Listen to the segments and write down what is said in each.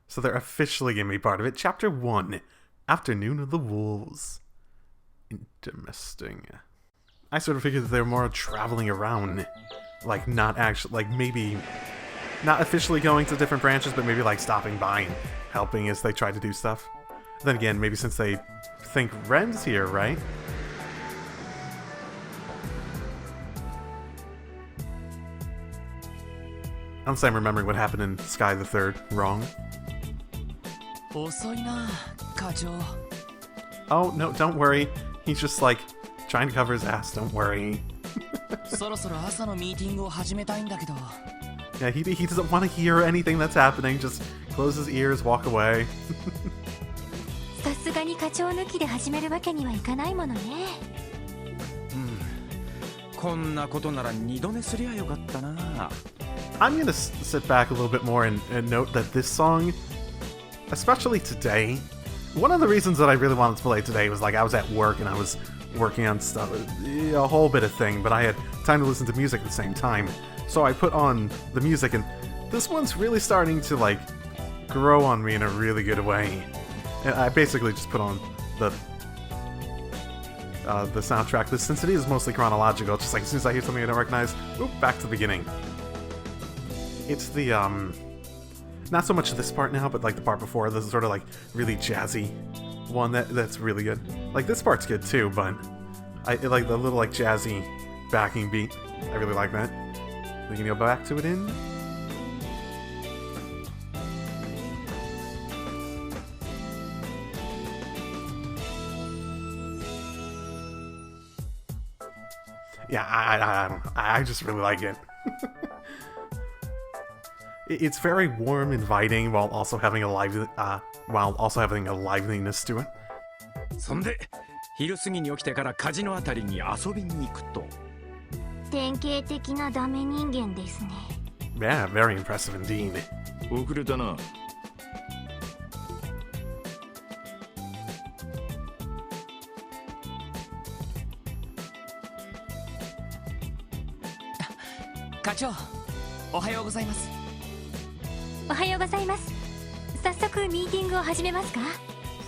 So they're officially going to be part of it. Chapter 1, Afternoon of the Wolves. Interesting. I sort of figured that they're more traveling around. Like, not actually, like, maybe not officially going to different branches, but maybe, like, stopping by and helping as they try to do stuff. Then again, maybe since they think Ren's here, right? Unless I'm remembering what happened in Sky the Third wrong. Oh, no, don't worry. He's just, like, trying to cover his ass, don't worry. Yeah, he doesn't want to hear anything that's happening, just close his ears, walk away. I'm gonna sit back a little bit more and note that this song, especially today, one of the reasons that I really wanted to play it today was like I was at work and I was working on stuff, a whole bit of thing, but I had time to listen to music at the same time. So I put on the music, and this one's really starting to like grow on me in a really good way. And I basically just put on the soundtrack. Since it is mostly chronological, just like as soon as I hear something I don't recognize, whoop, back to the beginning. It's the not so much this part now, but like the part before. This is sort of like really jazzy one that's really good. Like this part's good too, but I like the little like jazzy backing beat. I really like that. We can go back to it in. Yeah, I don't know. I just really like it. It's very warm, inviting, while also having a liveliness to it. Yeah, very impressive indeed.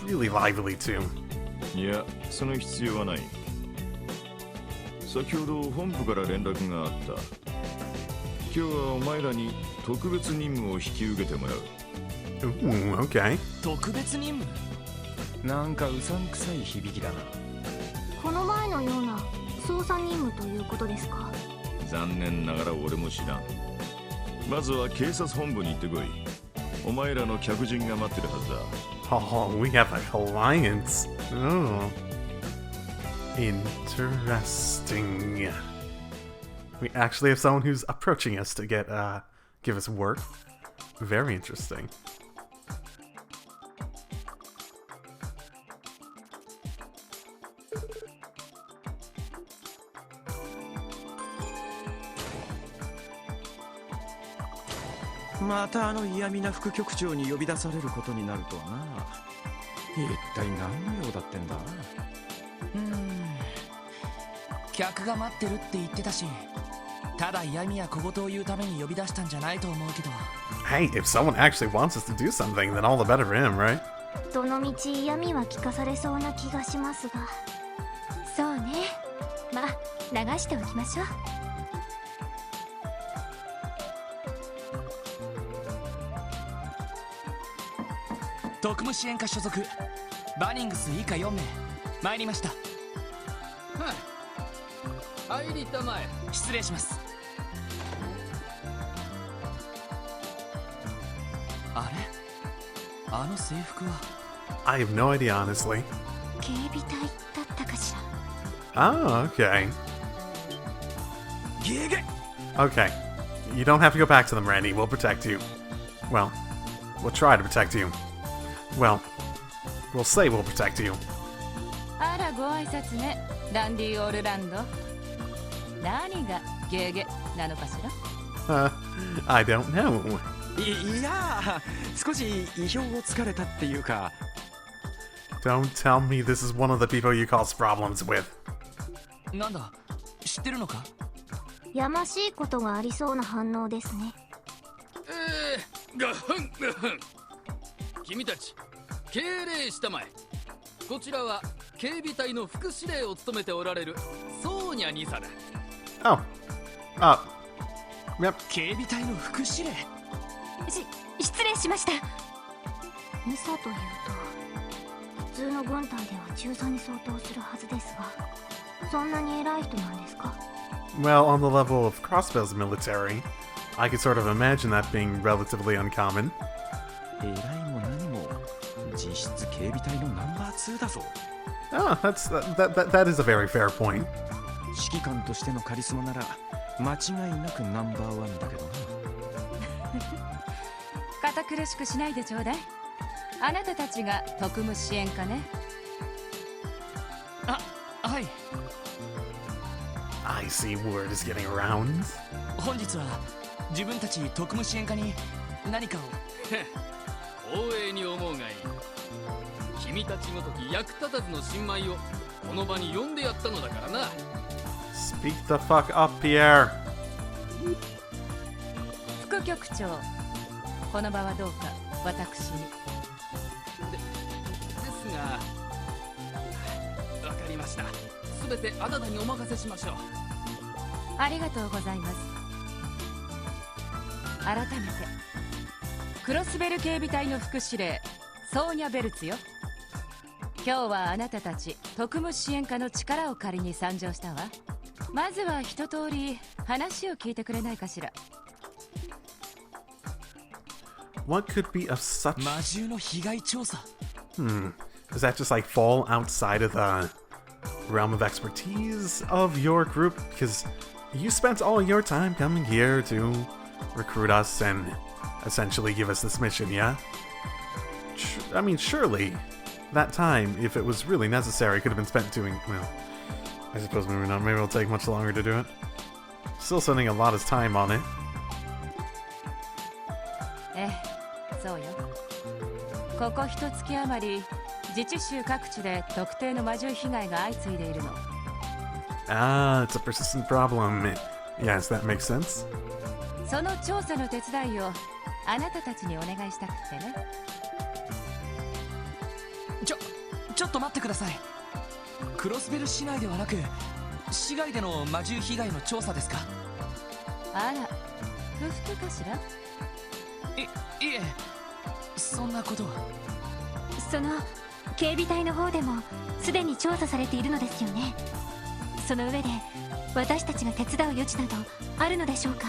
Really lively too. Yeah, その必要はない。先ほど本部から連絡があった。今日はお前らに特別任務を引き受けてもらう。Ooh, okay. 特別任務？なんかうさんくさい響きだな。この前のような捜査任務ということですか？残念ながら俺も知らん。まずは警察本部に行ってこい。お前らの客人が待ってるはずだ。Oh, we have a alliance. Oh. Interesting. We actually have someone who's approaching us to give us work. Very interesting.またあの嫌味な副局長に呼び出されることになるとはな。一体何の用だってんだ。客が待ってるって言ってたし、ただ嫌味や小言を言うために呼び出したんじゃないと思うけど。Hey, if someone actually wants us to do something, then all the better for him, right? どのみち嫌味は聞かされそうな気がしますが。そうね。まあ流しておきましょう。特務支援課所属バニングス以下4名参りました。はい、入りたまえ。失礼します。あれ、あの制服は。I have no idea, honestly. 警備隊だったかしら。Oh, okay. ゲゲ。Okay. You don't have to go back to them, Randy. We'll protect you. Well, we'll try to protect you. Well, we'll say we'll protect you. あら、ご挨拶ね、ダンディオールランド。何がゲゲなのかしら？ I don't know. いや、少し意表をつかれたっていうか。Don't tell me this is one of the people you cause problems with. なんだ、知ってるのか？やましいことがありそうな反応ですね。ガフンガフン。君たち敬礼したまえ。こちらは警備隊の副司令を務めておられるソーニャ2佐だ。Oh. Yep. 警備隊の副司令。失礼しました。2佐というと普通の軍隊では中佐に相当するはずですが、そんなに偉い人なんですか？ Well, on the level of Crossbell's military, I could sort of imagine that being relatively uncommon. 偉いも何も実質警備隊のナンバー2だぞ。Oh, that is a very fair point. 指揮官としてのカリスマなら間違いなくナンバー1だけどな。堅苦しくしないでちょうだい。あなたたちが特務支援課ね。はい。I see word is getting around. 本日は自分たち特務支援課に何かを。光栄に思うがいい。君たちごとき役立たずの新米をこの場に呼んでやったのだからな。Speak the fuck up, Pierre. 副局長、この場はどうか私に。ですが、わかりました。すべてあなたにお任せしましょう。ありがとうございます。改めてクロスベル警備隊の副司令ソーニャ・ベルツよ。今日はあなたたち特務支援課の力を借りに参上したわ。まずは一通り話を聞いてくれないかしら。What could be of such... 魔獣の被害調査。Does that just like fall outside of the realm of expertise of your group? Because you spent all your time coming here to recruit us and essentially give us this mission, yeah? I mean, surely that time, if it was really necessary, could have been spent doing... Well, I suppose maybe not. Maybe it'll take much longer to do it. Still spending a lot of time on it. ええ、そうよ。ここ一月余り自治州各地で特定の魔獣被害が相次いでいるの。Ah, it's a persistent problem. Yes, that makes sense. その調査の手伝いをあなたたちにお願いしたくてね。ちょっと待ってください。クロスベル市内ではなく市外での魔獣被害の調査ですか？あら、不服かしら？いえ、そんなことは。その警備隊の方でもすでに調査されているのですよね。その上で私たちが手伝う余地などあるのでしょうか？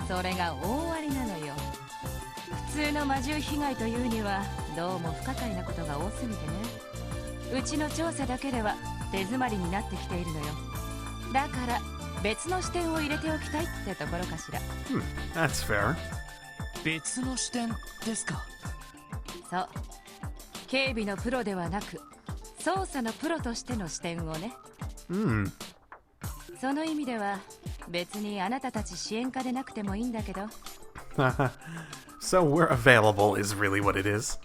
それが大ありなのよ。普通の魔獣被害というにはどうも不可解なことが多すぎてね。うちの調査だけでは手詰まりになってきているのよ。だから別の視点を入れておきたいってところかしら。That's fair. 別の視点ですか？そう、警備のプロではなく捜査のプロとしての視点をね。その意味では別にあなたたち支援課でなくてもいいんだけど。So we're available is really what it is.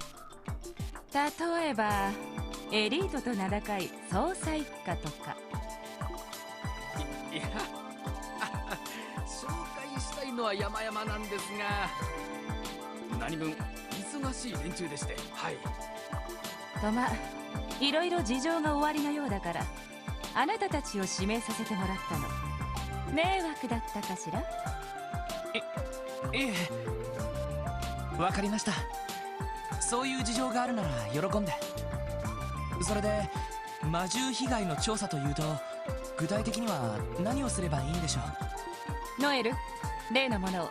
例えばエリートと名高い捜査一課とか。いや紹介したいのは山々なんですが、何分忙しい連中でして。はい。とまあいろいろ事情がおありのようだからあなたたちを指名させてもらったの。迷惑だったかしら？いえ、わかりました。そういう事情があるなら喜んで。それで魔獣被害の調査というと具体的には何をすればいいんでしょう？ノエル、例のものを。は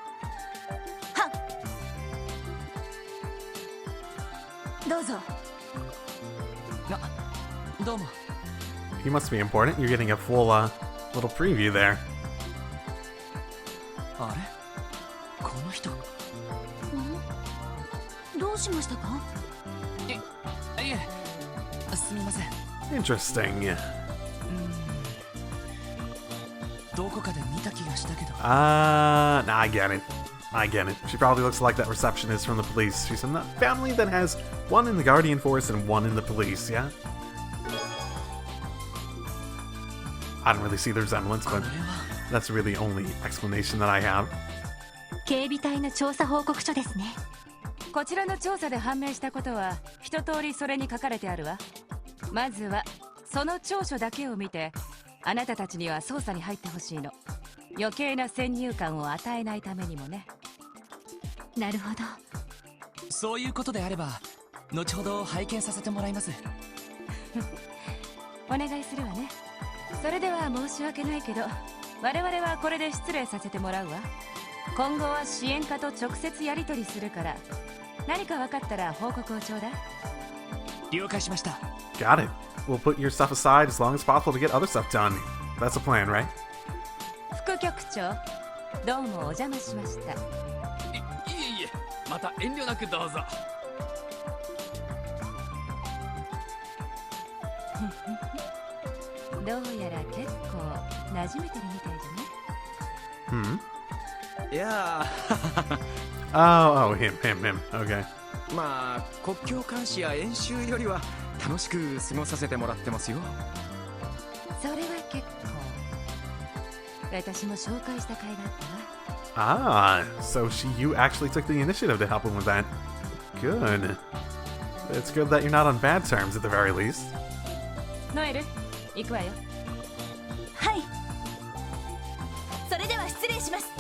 っ、どうぞ。どうも。You must be important. You're getting a full little preview there. あれ？この人。どうしましたか？いえ、すみません。Interesting. どこかで見た気がしたけど。Nah, I get it. She probably looks like that receptionist from the police. She's from that family that has one in the Guardian Force and one in the police, yeah? I don't really see the resemblance, but that's really the only explanation that I have. 警備隊の調査報告書ですね。こちらの調査で判明したことは一通りそれに書かれてあるわ。まずはその調書だけを見て、あなたたちには捜査に入ってほしいの。余計な先入観を与えないためにもね。なるほど。そういうことであれば後ほど拝見させてもらいます。お願いするわね。それでは申し訳ないけど、我々はこれで失礼させてもらうわ。今後は支援課と直接やり取りするから、何か分かったら報告をちょうだい。了解しました。Got it. We'll put your stuff aside as long as possible to get other stuff done. That's the plan, right? 副局長、どうもお邪魔しました。いえいえ、また遠慮なくどうぞ。どうやら結構馴染めてるみたいじゃない？ Hmm? いや Oh, him. Okay. まあ国境監視や演習よりは楽しく過ごさせてもらってますよ。それは結構。私も紹介した甲斐があったわ。 Ah, so you actually took the initiative to help him with that. Good. It's good that you're not on bad terms at the very least. ノエル、行くわよ。はい。それでは失礼します。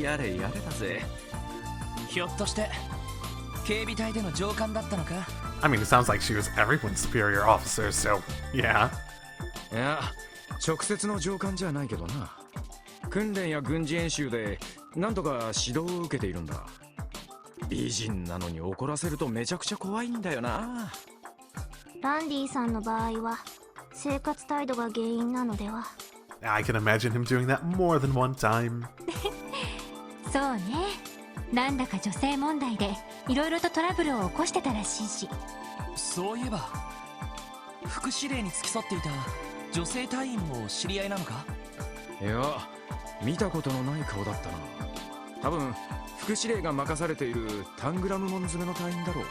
やれやれだぜ。ひょっとして警備隊での上官だったのか？ I mean, it sounds like she was everyone's superior officer, so yeah. いや、直接の上官じゃないけどな。訓練や軍事演習で何とか指導を受けているんだ。美人なのに怒らせるとめちゃくちゃ怖いんだよな。ランディさんの場合は生活態度が原因なのでは。 I can imagine him doing that more than one time. そうね。なんだか女性問題でいろいろとトラブルを起こしてたらしいし。そういえば副司令に付き添っていた女性隊員も知り合いなのか？いや、見たことのない顔だったな。多分副司令が任されているタングラム門詰めの隊員だろう。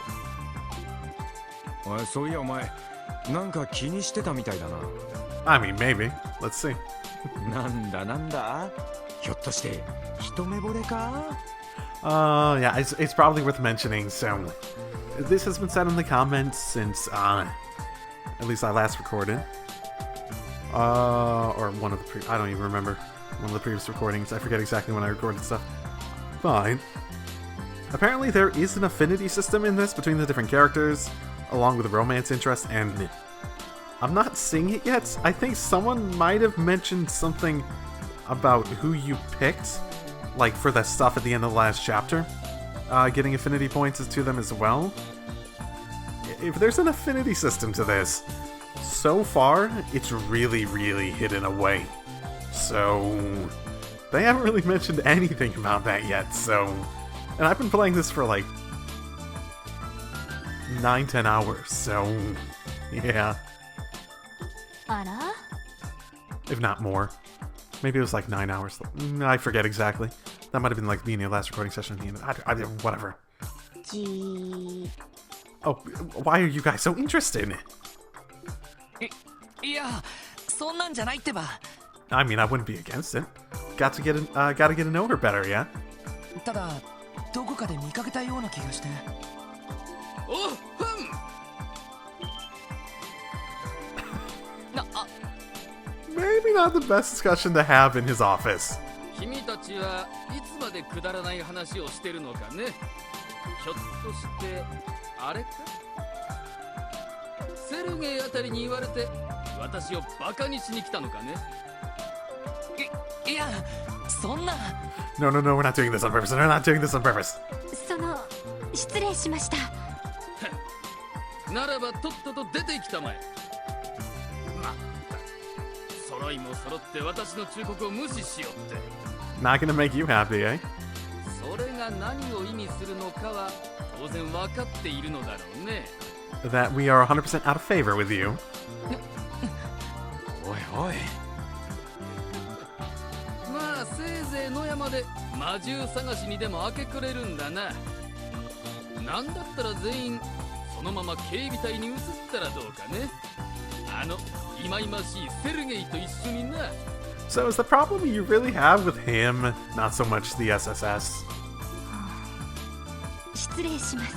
おい、そういやお前なんか気にしてたみたいだな。 I mean, maybe. Let's see. なんだひょっとして一目惚れか？ Yeah, it's probably worth mentioning. So, this has been said in the comments since, at least I last recorded. Or one of the I don't even remember. One of the previous recordings. I forget exactly when I recorded stuff. But, apparently there is an affinity system in this between the different characters, along with romance interest, and I'm not seeing it yet. I think someone might have mentioned something about who you picked, like for the stuff at the end of the last chapter, getting affinity points to them as well. If there's an affinity system to this, so far it's really, really hidden away. So they haven't really mentioned anything about that yet. So, and I've been playing this for like 9-10 hours. So, yeah. あら？ If not more. Maybe it was like 9 hours. I forget exactly. That might have been like the last recording session at the end. Whatever. Oh, why are you guys so interested? いや、そんなんじゃないってば。I mean, I wouldn't be against it. Gotta get to know her better, yeah? ただどこかで見かけたような気がして。おっふん。Maybe not the best discussion to have in his office. 君たちはいつまでくだらない話をしてるのかね。ひょっとしてあれか？セルゲイあたりに言われて私をバカにしに来たのかね。いや、そんな。 No, we're not doing this on purpose. We're not doing this on purpose. 失礼しました。ならばとっとと出て行きたまえ。まったく、揃いも揃って私の忠告を無視しようって。 Not gonna make you happy, eh? それが何を意味するのかは当然分かっているのだろうね。 That we are 100% out of favor with you. おい。まあせいぜい野山で魔獣探しにでも明け暮れるんだな。なんだったら全員そのまま警備隊に移ったらどうかね。忌々しいセルゲイと一緒にな。 So is the problem you really have with him not so much the SSS? 失礼します。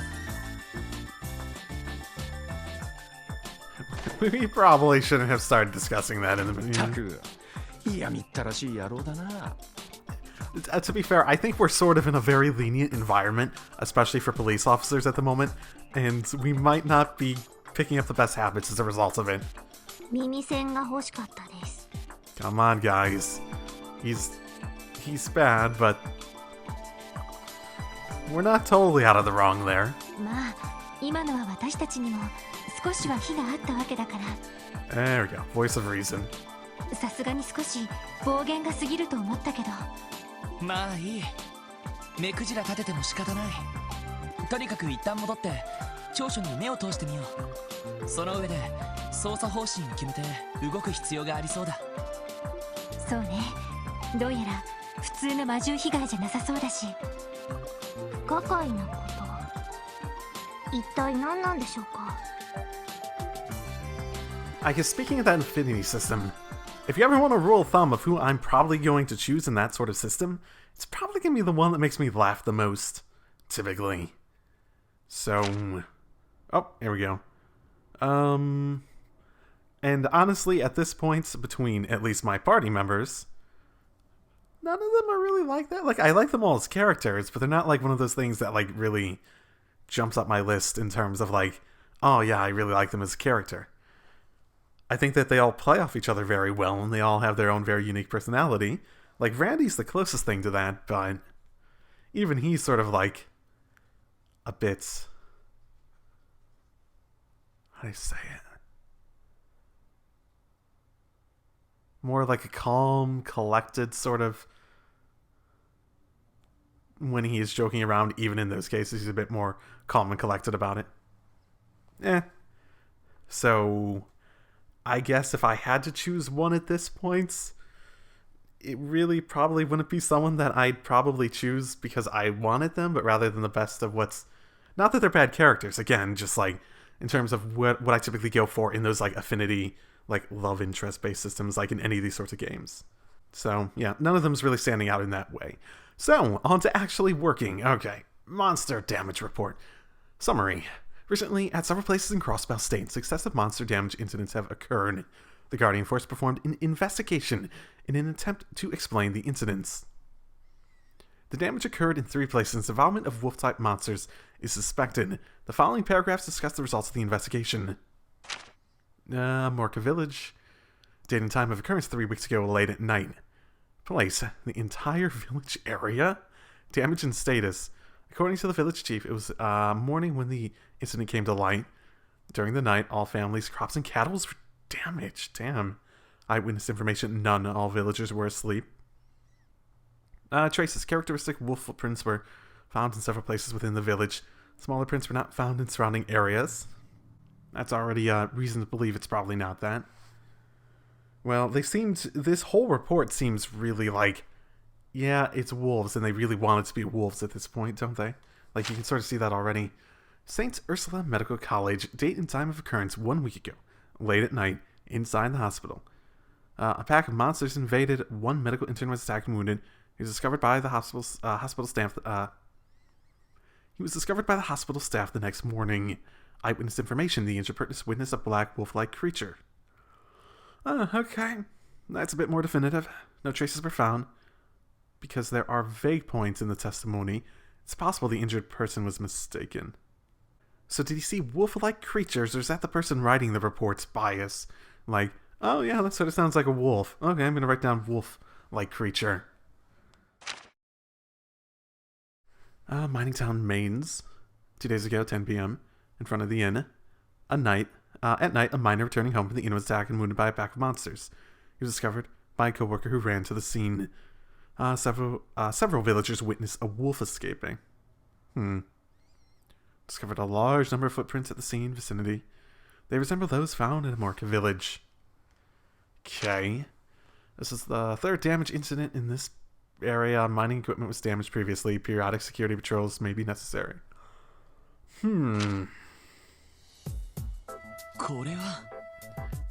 We probably shouldn't have started discussing that in the た beginning. く嫌みったらしい野郎だな。 To be fair, I think we're sort of in a very lenient environment, especially for police officers at the moment, and we might not be picking up the best habits as a result of it. 耳栓が欲しかったです。 Come on, guys. He's bad, but we're not totally out of the wrong there. まあ今のは私たちにも少しは非があったわけだから。 There we go. Voice of reason. さすがに少し暴言が過ぎると思ったけど。まあいい。目くじら立てても仕方ない。とにかく一旦戻って調書に目を通してみよう。その上で捜査方針を決めて動く必要がありそうだ。そうね。どうやら普通の魔獣被害じゃなさそうだし。不可解なこと、一体何なんでしょうか。 I guess speaking of that infinity system, if you ever want a rule of thumb of who I'm probably going to choose in that sort of system, it's probably going to be the one that makes me laugh the most, typically. So, oh, here we go. And honestly, at this point, between at least my party members, none of them are really like that. Like, I like them all as characters, but they're not like one of those things that like really jumps up my list in terms of like, oh yeah, I really like them as a character. I think that they all play off each other very well, and they all have their own very unique personality. Like, Randy's the closest thing to that, but even he's sort of like a bit... how do I say it? More like a calm, collected sort of... when he is joking around, even in those cases, he's a bit more calm and collected about it. So... I guess if I had to choose one at this point, it really probably wouldn't be someone that I'd probably choose because I wanted them, but rather than the best of what's... Not that they're bad characters, again, just like in terms of what I typically go for in those like affinity, like love interest based systems, like in any of these sorts of games. So yeah, none of them is really standing out in that way. So, on to actually working. Okay, monster damage report. Summary. Recently, at several places in Crossbell State, successive monster damage incidents have occurred. The Guardian Force performed an investigation in an attempt to explain the incidents. The damage occurred in 3 places. Involvement of wolf-type monsters is suspected. The following paragraphs discuss the results of the investigation. Morka Village. Date and time of occurrence 3 weeks ago, late at night. Place, the entire village area. Damage and status. According to the village chief, it was morning when the incident came to light. During the night, all families, crops, and cattle were damaged. Damn. Eyewitness information, none. All villagers were asleep. Traces. Characteristic wolf footprints were found in several places within the village. Smaller prints were not found in surrounding areas. That's already reason to believe it's probably not that. Well, this whole report seems really like, yeah, it's wolves, and they really want it to be wolves at this point, don't they? Like, you can sort of see that already. St. Ursula Medical College, date and time of occurrence 1 week ago, late at night, inside the hospital. A pack of monsters invaded. 1 medical intern was attacked and wounded. He was discovered by the hospital staff. He was discovered by the hospital staff the next morning. Eyewitness information: the injured person witnessed a black wolf-like creature. Okay, that's a bit more definitive. No traces were found. Because there are vague points in the testimony, it's possible the injured person was mistaken. So did he see wolf-like creatures, or is that the person writing the report's bias? Like, oh yeah, that sort of sounds like a wolf. Okay, I'm going to write down wolf-like creature. Mining Town, Mains. 2 days ago, 10 p.m., in front of the inn. At night, a miner returning home from the inn was attacked and wounded by a pack of monsters. He was discovered by a co-worker who ran to the scene. Several villagers witnessed a wolf escaping. Discovered a large number of footprints at the scene vicinity. They resemble those found in Morka Village. Okay. This is the 3rd damage incident in this area. Mining equipment was damaged previously. Periodic security patrols may be necessary. これは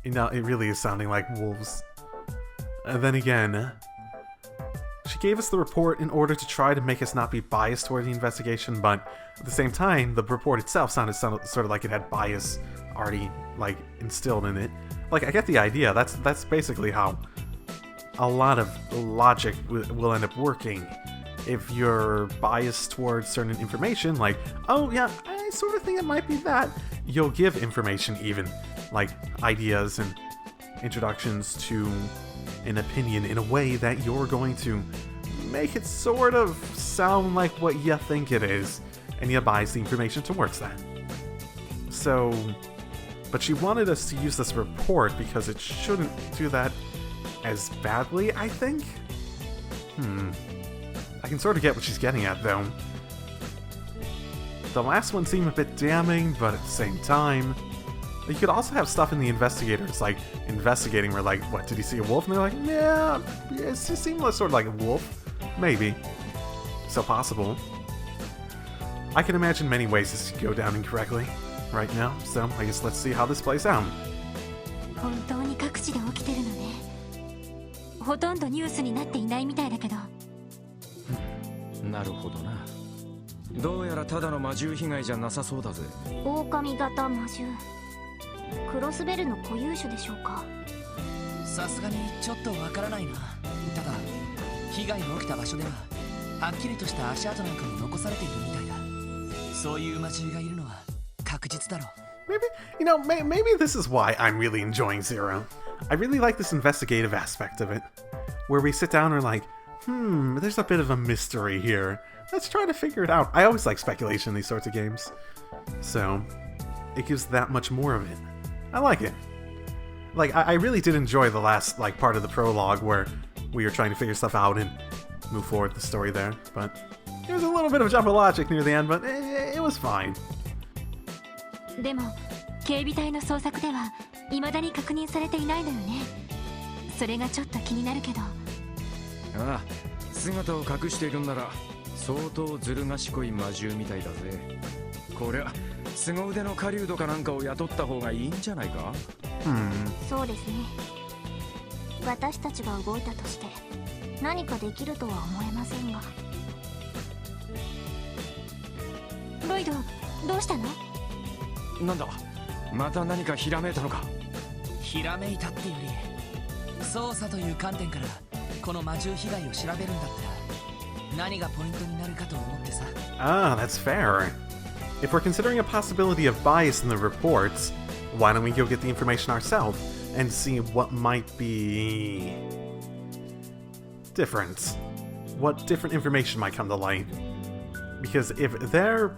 No, it really is sounding like wolves. And then again, she gave us the report in order to try to make us not be biased toward the investigation, but at the same time, the report itself sounded sort of like it had bias already, like, instilled in it. Like, I get the idea. That's basically how a lot of logic will end up working. If you're biased towards certain information, like, oh yeah, I sort of think it might be that, you'll give information even, like ideas and introductions to an opinion in a way that you're going to make it sort of sound like what you think it is, and you bias the information towards that. So, but she wanted us to use this report because it shouldn't do that as badly, I think? I can sort of get what she's getting at, though. The last one seemed a bit damning, but at the same time, you could also have stuff in the investigators, like, investigating where, like, what, did you see a wolf? And they're like, yeah, it just seemed sort of like a wolf. Maybe. So possible. I can imagine many ways this could go down incorrectly right now, so I guess let's see how this plays out. 本当に各地で起きてるのね。ほとんどニュースになっていないみたいだけど。なるほどな。どうやらただの魔獣被害じゃなさそうだぜ。狼型魔獣。クロスベルの固有種でしょうか。さすがにちょっとわからないな。ただ被害の起きた場所でははっきりとした足跡なんかも残されているみたいだ。そういう魔獣がいるのは確実だろう。Maybe, maybe this is why I'm really enjoying Zero. I really like this investigative aspect of it, where we sit down and are like, there's a bit of a mystery here. Let's try to figure it out. I always like speculation in these sorts of games, so it gives that much more of it. I like it. Like, I really did enjoy the last, like, part of the prologue where we were trying to figure stuff out and move forward the story there, but there was a little bit of jump of logic near the end, but it was fine. でも警備隊の捜索では未だに確認されていないのよね。それがちょっと気になるけど。ああ、姿を隠しているんなら相当ずる賢い魔獣みたいだぜ。こりゃ凄腕の狩人かなんかを雇った方がいいんじゃないか？そうですね。私たちが動いたとして何かできるとは思えませんが。ロイド、どうしたの？なんだ、また何かひらめいたのか？ひらめいたっていうより捜査という観点からこの魔獣被害を調べるんだったら何がポイントになるかと思ってさ。Ah, that's fair. If we're considering a possibility of bias in the reports, why don't we go get the information ourselves and see what might be different? What different information might come to light? Because if there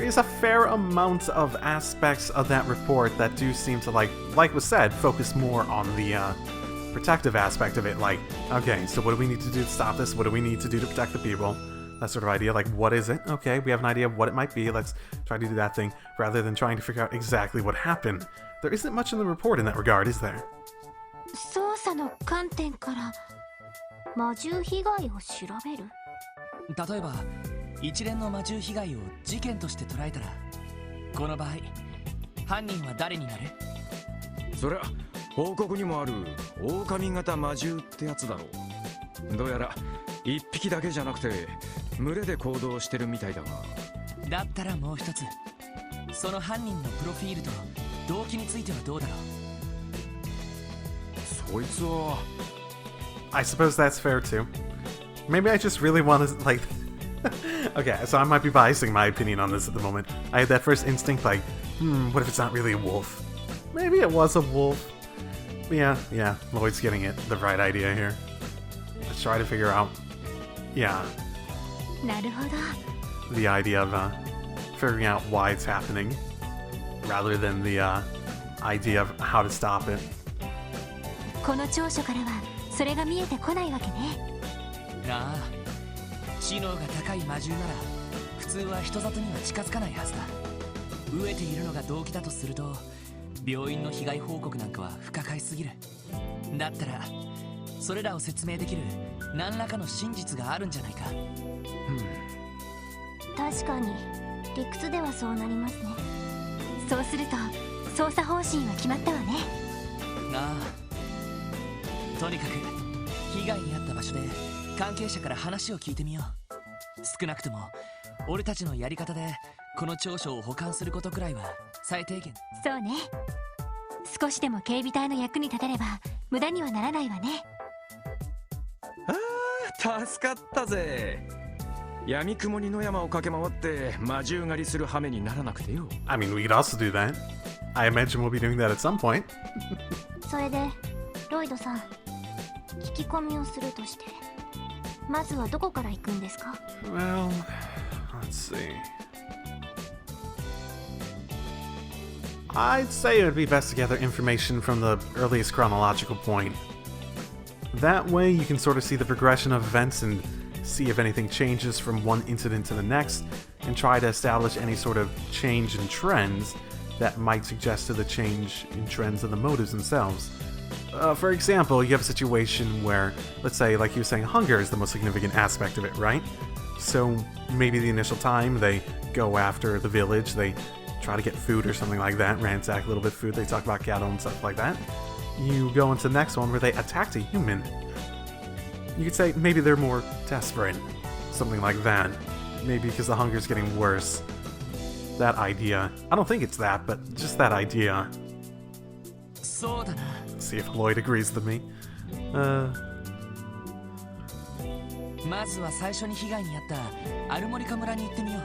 is a fair amount of aspects of that report that do seem to, like was said, focus more on the protective aspect of it. Like, okay, so what do we need to do to stop this? What do we need to do to protect the people? That sort of idea. Like, what is it? Okay, we have an idea of what it might be. Let's try to do that thing, rather than trying to figure out exactly what happened. There isn't much in the report in that regard, is there? 捜査の観点から魔獣被害を調べる？例えば一連の魔獣被害を事件として捉えたら、この場合犯人は誰になる？そりゃ報告にもある狼型魔獣ってやつだろう。どうやら一匹だけじゃなくて群れで行動してるみたいだが。だったらもう一つ、その犯人のプロフィールと動機についてはどうだろう？そいつは I suppose that's fair too. Maybe I just really want to, like... Okay, so I might be biasing my opinion on this at the moment. I had that first instinct, like, what if it's not really a wolf? Maybe it was a wolf. Yeah, Lloyd's getting it, the right idea here. Let's try to figure out, yeah, なるほど。 the idea of figuring out why it's happening, rather than the idea of how to stop it. この長所からはそれが見えてこないわけね。なあ、知能が高い魔獣なら普通は人里には近づかないはずだ。飢えているのが動機だとすると、病院の被害報告なんかは不可解すぎる。だったらそれらを説明できる何らかの真実があるんじゃないか。確かに理屈ではそうなりますね。そうすると捜査方針は決まったわね。ああ、とにかく被害に遭った場所で関係者から話を聞いてみよう。少なくとも俺たちのやり方でこの調書を保管することくらいは最低限。そうね。少しでも警備隊の役に立てれば無駄にはならないわね。ああ、助かったぜ。闇雲に野山を駆け回って魔獣狩りする羽目にならなくてよ。I mean, we could also do that. I imagine we'll be doing that at some point. それでロイドさん、聞き込みをするとしてまずはどこから行くんですか？ Well, let's see. I'd say it would be best to gather information from the earliest chronological point. That way you can sort of see the progression of events and see if anything changes from one incident to the next, and try to establish any sort of change in trends that might suggest to the change in trends of the motives themselves. For example, you have a situation where, let's say, like you were saying, hunger is the most significant aspect of it, right? So maybe the initial time they go after the village, they try to get food or something like that, ransack a little bit of food, they talk about cattle and stuff like that. You go into the next one where they attacked a human. You could say maybe they're more desperate, something like that. Maybe because the hunger's getting worse. That idea. I don't think it's that, but just that idea. そうだな。 See if Lloyd agrees with me. まずは最初に被害に遭ったアルモリカ村に行ってみよ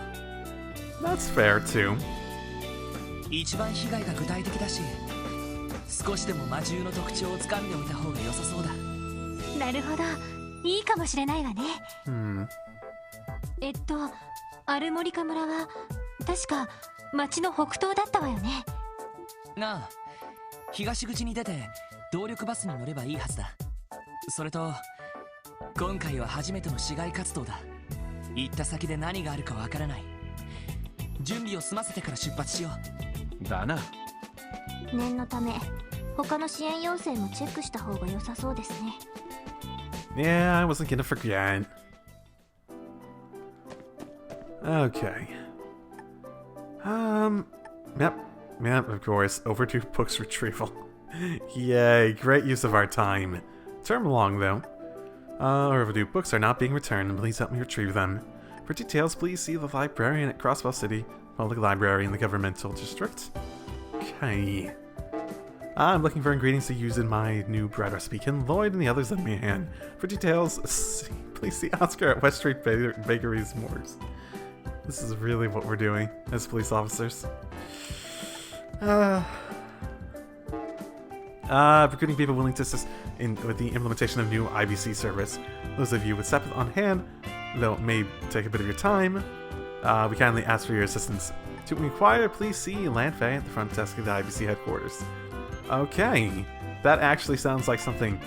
う。 That's fair too. 一番被害が具体的だし、少しでも魔獣の特徴をつかんでおいた方が良さそうだ。なるほど、いいかもしれないわね。アルモリカ村は確か町の北東だったわよね。なあ、東口に出て動力バスに乗ればいいはずだ。それと今回は初めての市街活動だ。行った先で何があるかわからない。準備を済ませてから出発しよう。だな。念のため他の支援要請もチェックした方が良さそうですね。Yeah, I wasn't gonna forget. Okay. Yep, of course. Overdue books retrieval. Yay, great use of our time. Term long, though. Overdue books are not being returned, and please help me retrieve them. For details, please see the librarian at Crossbell City, Public Library in the Governmental District. Okay. I'm looking for ingredients to use in my new bread recipe. Can Lloyd and the others lend me a hand? For details, please see Oscar at West Street Bakery's Morgues. This is really what we're doing as police officers. Recruiting people willing to assist with the implementation of new IBC service. Those of you with steps on hand, though it may take a bit of your time, we kindly ask for your assistance. To inquire, please see Landfay at the front desk of the IBC headquarters. Okay, that actually sounds like something.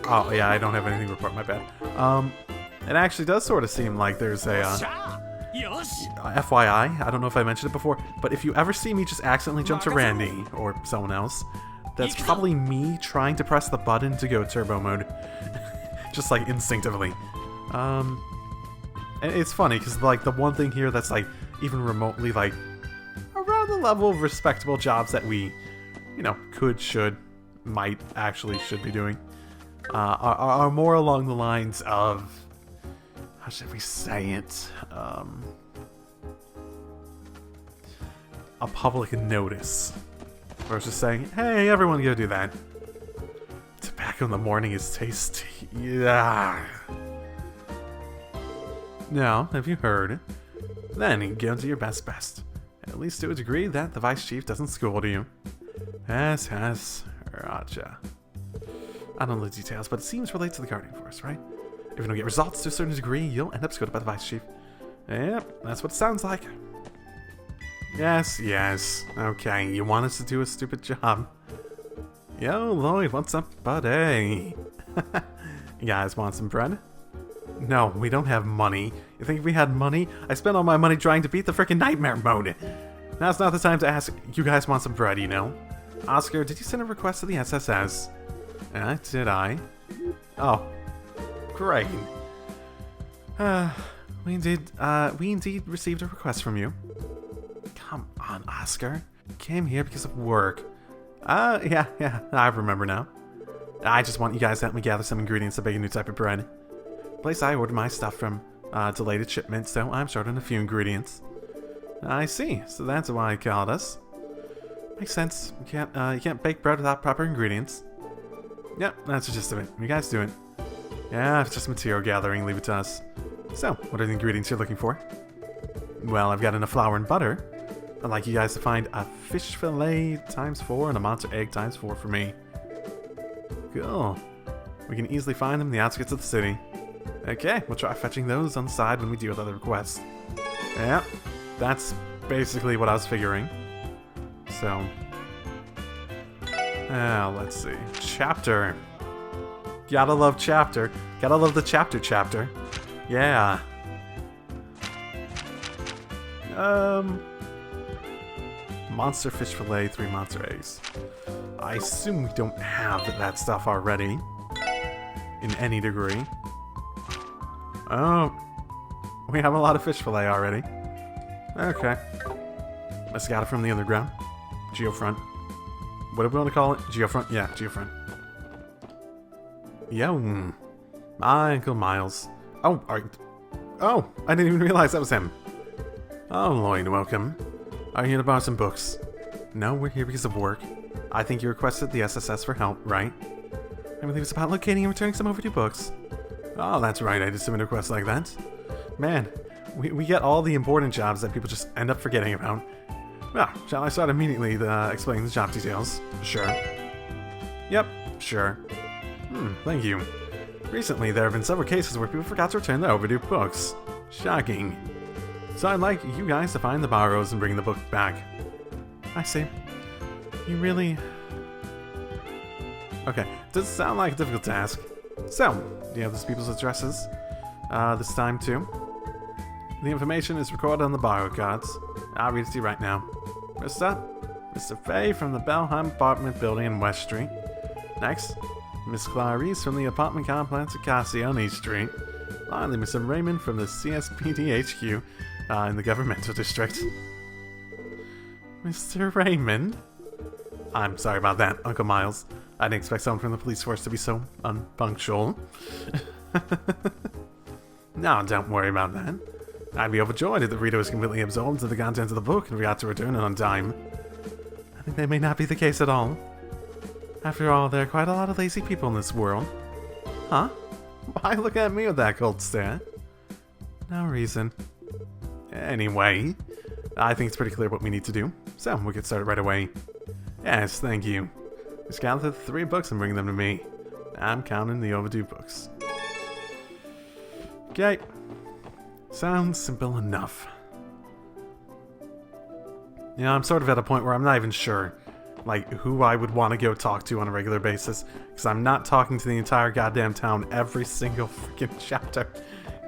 Oh yeah, I don't have anything to report, my bad. It actually does sort of seem like there's a FYI, I don't know if I mentioned it before, but if you ever see me just accidentally jump to Randy or someone else, that's probably me trying to press the button to go turbo mode. Just like instinctively. And it's funny because like the one thing here that's like even remotely like around the level of respectable jobs that we, you know, could, should, might, actually should be doing, are more along the lines of, how should we say it, a public notice. Or just saying, hey, everyone go do that. Tobacco in the morning is tasty. Yeah. Now, have you heard? Then go to your best. At least to a degree that the Vice Chief doesn't scold you. Yes, Raja. I don't know the details, but it seems related to the Guardian Force, right? If you don't get results to a certain degree, you'll end up scolded by the Vice Chief. Yep, that's what it sounds like. Yes. Okay, you want us to do a stupid job. Yo, Lloyd, what's up, buddy? You guys want some bread? No, we don't have money. You think if we had money? I spent all my money trying to beat the frickin' nightmare mode. Now's not the time to ask, you guys want some bread, you know? Oscar, did you send a request to the SSS? Did I? Oh, great. We indeed received a request from you. Come on, Oscar. Came here because of work. Yeah, I remember now. I just want you guys to help me gather some ingredients to bake a new type of bread. The place I ordered my stuff from delayed shipment, so I'm short on a few ingredients. I see, so that's why I called us. Makes sense. You can't bake bread without proper ingredients. Yep, that's the gist of it. You guys do it. Yeah, it's just material gathering, leave it to us. So, what are the ingredients you're looking for? Well, I've got enough flour and butter. I'd like you guys to find a fish fillet ×4 and a monster egg ×4 for me. Cool. We can easily find them in the outskirts of the city. Okay, we'll try fetching those on the side when we deal with other requests. Yep, that's basically what I was figuring. So, let's see. Chapter. Gotta love chapter. Gotta love the chapter. Yeah. Monster fish fillet, 3 monster eggs. I assume we don't have that stuff already. In any degree. Oh. We have a lot of fish fillet already. Okay. Must have got it from the underground. Geofront. What do we want to call it? Geofront? Yeah, Geofront. Yo. My Uncle Miles. Oh, I didn't even realize that was him. Oh, Lloyd, welcome. Are you here to borrow some books? No, we're here because of work. I think you requested the SSS for help, right? I believe it's about locating and returning some overdue books. Oh, that's right, I did submit a request like that. Man, we get all the important jobs that people just end up forgetting about. Well, shall I start immediately explaining the job details? Sure. Yep, sure. Thank you. Recently, there have been several cases where people forgot to return their overdue books. Shocking. So I'd like you guys to find the borrows and bring the book back. I see. You really... Okay, doesn't sound like a difficult task. So, do you have these people's addresses? This time too? The information is recorded on the borrow cards. I'll read it to you right now. First up, Mr. Fay from the Belheim apartment building in West Street. Next, Miss Clarice from the apartment complex at Cassie on East Street. Finally, Mr. Raymond from the CSPD HQ in the governmental district. Mr. Raymond? I'm sorry about that, Uncle Miles. I didn't expect someone from the police force to be so unpunctual. No, don't worry about that. I'd be overjoyed if the reader was completely absorbed into the contents of the book and forgot to return it on time. I think that may not be the case at all. After all, there are quite a lot of lazy people in this world. Huh? Why look at me with that cold stare? No reason. Anyway, I think it's pretty clear what we need to do, so we'll get started right away. Yes, thank you. Just gather the 3 books and bring them to me. I'm counting the overdue books. Okay. Sounds simple enough. You know, I'm sort of at a point where I'm not even sure, like, who I would want to go talk to on a regular basis, because I'm not talking to the entire goddamn town every single freaking chapter.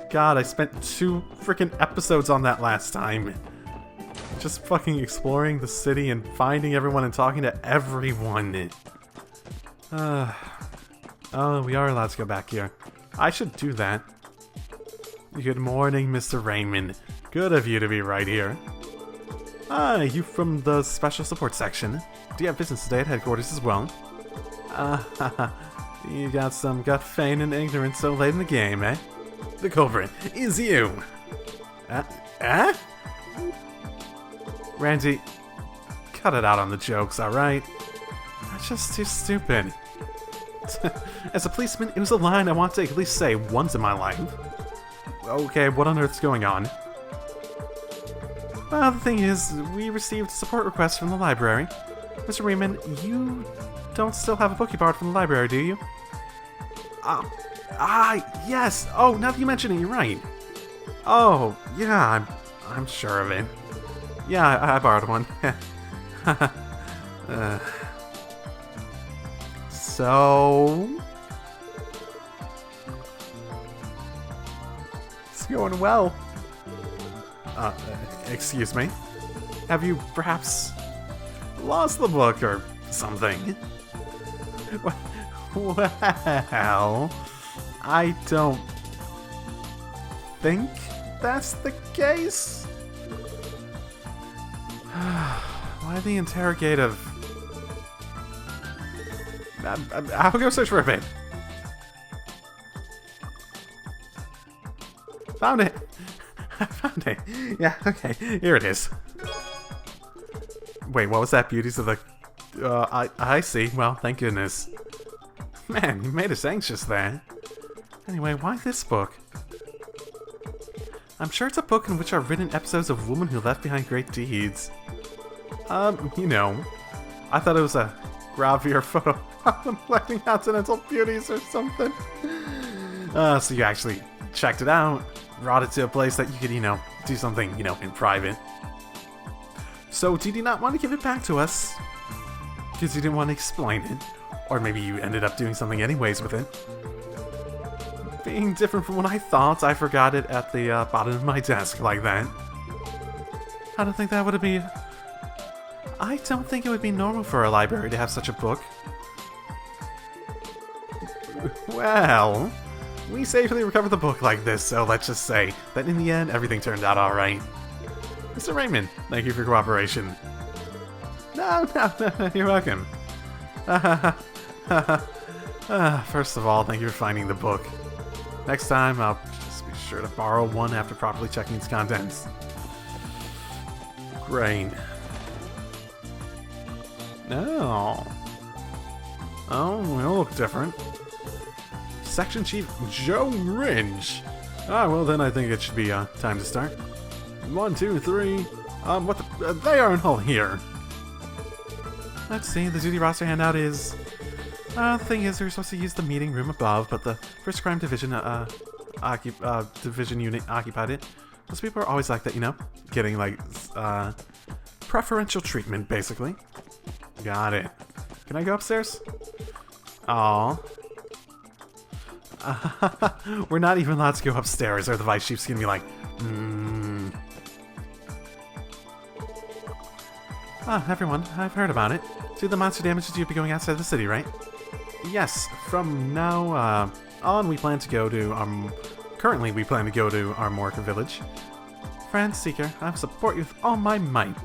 God, I spent 2 freaking episodes on that last time. Just fucking exploring the city and finding everyone and talking to everyone. Oh, we are allowed to go back here. I should do that. Good morning, Mr. Raymond. Good of you to be right here. Ah, you from the Special Support Section. Do you have business today at headquarters as well? You got some gut feign and ignorance so late in the game, eh? The culprit is you! Randy, cut it out on the jokes, alright? That's just too stupid. As a policeman, it was a line I want to at least say once in my life. Okay, what on earth's going on? Well, the thing is, we received a support request from the library. Mr. Raymond, you don't still have a book you borrowed from the library, do you? Yes! Oh, now that you mention it, you're right. Oh, yeah, I'm sure of it. Yeah, I borrowed one. So... It's going well. Excuse me? Have you perhaps lost the book or something? Well, I don't think that's the case. Why the interrogative? I'll go search for a bit. Found it! I found it! Yeah, okay, here it is. Wait, what was that? Beauties of the... I see. Well, thank goodness. Man, you made us anxious there. Anyway, why this book? I'm sure it's a book in which are written episodes of women who left behind great deeds. You know, I thought it was a gravure photo of them collecting continental beauties or something. So you actually checked it out, brought it to a place that you could, you know, do something, you know, in private. So did you not want to give it back to us? Because you didn't want to explain it? Or maybe you ended up doing something anyways with it? Being different from what I thought, I forgot it at the bottom of my desk like that. I don't think that would be... I don't think it would be normal for a library to have such a book. Well, we safely recovered the book like this, so let's just say that in the end, everything turned out alright. Mr. Raymond, thank you for your cooperation. No, you're welcome. First of all, thank you for finding the book. Next time, I'll just be sure to borrow one after properly checking its contents. Great. No. Oh, it'll look different. Section Chief Joe Ringe. Ah, well then I think it should be time to start. 1, 2, 3. What the? They aren't all here. Let's see. The duty roster handout is. The thing is, they're supposed to use the meeting room above, but the First Crime Division division unit occupied it. Those people are always like that, you know, getting like preferential treatment, basically. Got it. Can I go upstairs? Aww. We're not even allowed to go upstairs, or the Vice Chief's gonna be like, Ah, everyone, I've heard about it. Do the monster damages you'll be going outside the city, right? Yes, from now on we plan to go to, currently we plan to go to Armorica Village. Friend, Seeker, I will support you with all my might.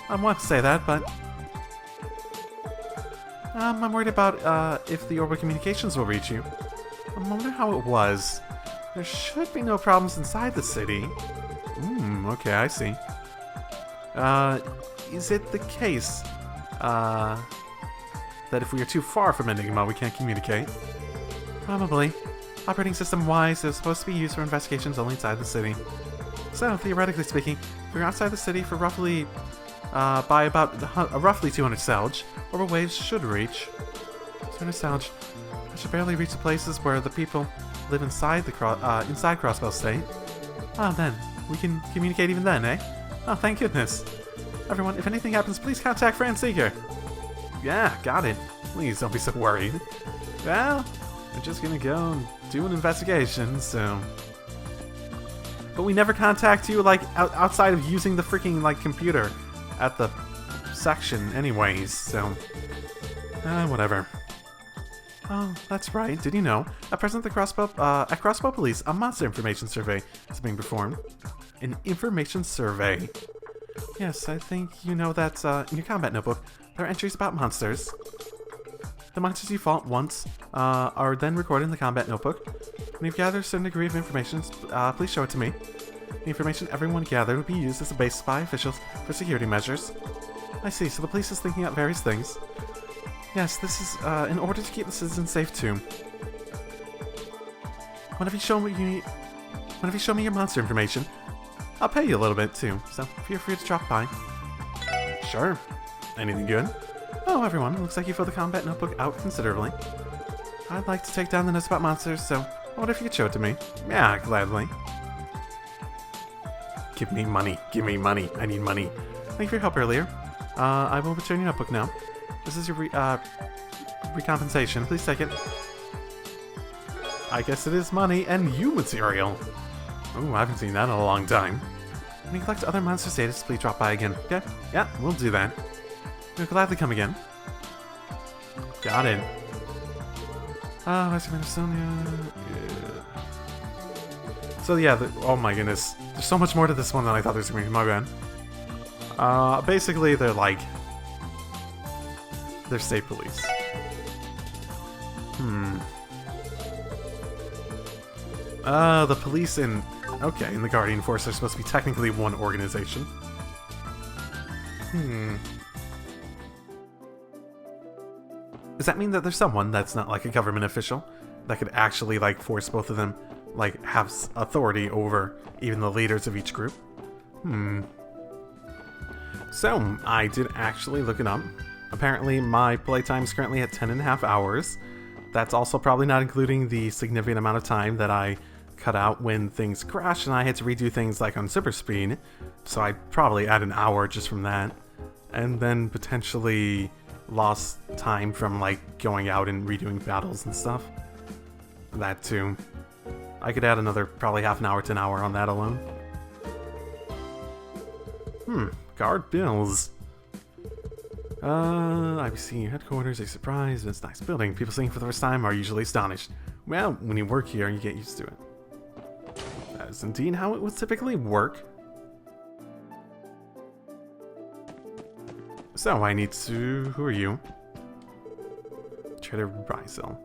I want to say that, but... I'm worried about, if the orbital communications will reach you. I wonder how it was. There should be no problems inside the city. Okay, I see. Is it the case, that if we are too far from Enigma, we can't communicate? Probably. Operating system-wise, it's supposed to be used for investigations only inside the city. So, theoretically speaking, if we're outside the city for roughly, by about roughly 200 salge, orbital waves should reach. 200 salge. I should barely reach the places where the people live inside the inside Crossbell State. Ah, then. We can communicate even then, eh? Oh, thank goodness. Everyone, if anything happens, please contact Fran Seeker. Yeah, got it. Please don't be so worried. Well, we're just gonna go and do an investigation, so... But we never contact you, like, outside of using the freaking, like, computer at the section anyways, so... whatever. Oh, that's right. Did you know? At present, at Crossbell Police, a monster information survey is being performed. An information survey. Yes, I think you know that in your combat notebook, there are entries about monsters. The monsters you fought once are then recorded in the combat notebook. When you've gathered a certain degree of information, please show it to me. The information everyone gathered will be used as a basis by officials for security measures. I see, so the police is thinking out various things. Yes, this is in order to keep the citizens safe too. Whenever you show me your monster information, I'll pay you a little bit too, so feel free to drop by. Sure. Anything good? Oh, everyone, looks like you filled the combat notebook out considerably. I'd like to take down the notes about monsters, so I wonder if you could show it to me. Yeah, gladly. Give me money. Give me money. I need money. Thank you for your help earlier. I will return your notebook now. This is your recompensation. Please take it. I guess it is money and you material. Oh, I haven't seen that in a long time. When you collect other monster status, please drop by again. Okay? Yeah, we'll do that. We'll gladly come again. Got it. So yeah, oh my goodness. There's so much more to this one than I thought there was going to be. My bad. Basically, they're like... They're state police. The police in... Okay, in the Guardian Force are supposed to be technically one organization. Does that mean that there's someone that's not like a government official that could actually like force both of them, like have authority over even the leaders of each group? So, I did actually look it up. Apparently, my playtime is currently at 10.5 hours. That's also probably not including the significant amount of time that I cut out when things crashed and I had to redo things like on super speed. So I'd probably add an hour just from that. And then potentially lost time from like going out and redoing battles and stuff. That too. I could add another probably half an hour to an hour on that alone. Guard bills. IBC headquarters, a surprise. It's a nice building. People seeing it for the first time are usually astonished. Well, when you work here, you get used to it. That is indeed how it would typically work. So, I need to... Who are you? Trader Rysel.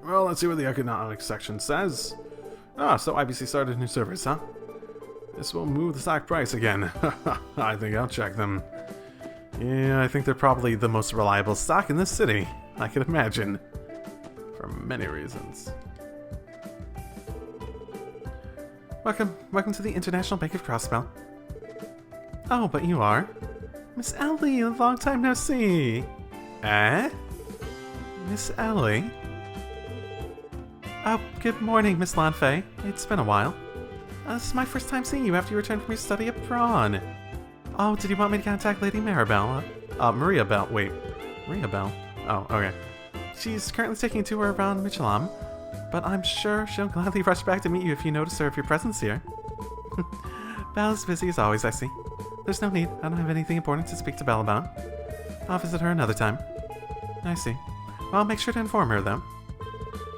Well, let's see what the economics section says. So IBC started a new service, huh? This will move the stock price again. I think I'll check them. Yeah, I think they're probably the most reliable stock in this city. I can imagine. For many reasons. Welcome to the International Bank of Crossbell. Oh, but you are? Miss Ellie, a long time no see. Eh? Miss Ellie? Oh, good morning, Miss Lanfei. It's been a while. This is my first time seeing you after you returned from your study abroad. Oh, did you want me to contact Lady Maribel? Maria Bell. Wait. Maria Bell? Oh, okay. She's currently taking a tour around Michelam, but I'm sure she'll gladly rush back to meet you if you notice her of your presence here. Belle's busy as always, I see. There's no need. I don't have anything important to speak to Belle about. I'll visit her another time. I see. Well, I'll make sure to inform her, though.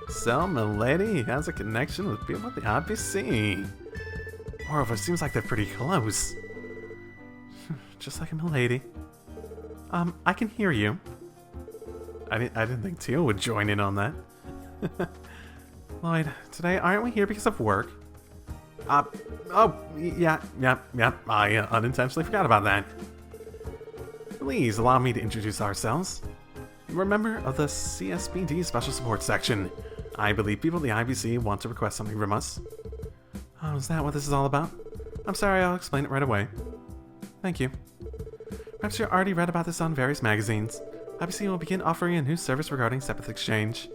So, milady has a connection with people at the IBC. Moreover, it seems like they're pretty close. Just like a milady. I can hear you. I didn't think Teal would join in on that. Lloyd, today aren't we here because of work? Yeah, I unintentionally forgot about that. Please allow me to introduce ourselves. We're a member of the CSBD Special Support Section. I believe people at the IBC want to request something from us. Oh, is that what this is all about? I'm sorry, I'll explain it right away. Thank you. Perhaps you already read about this on various magazines. IBC will begin offering a new service regarding Sepith Exchange.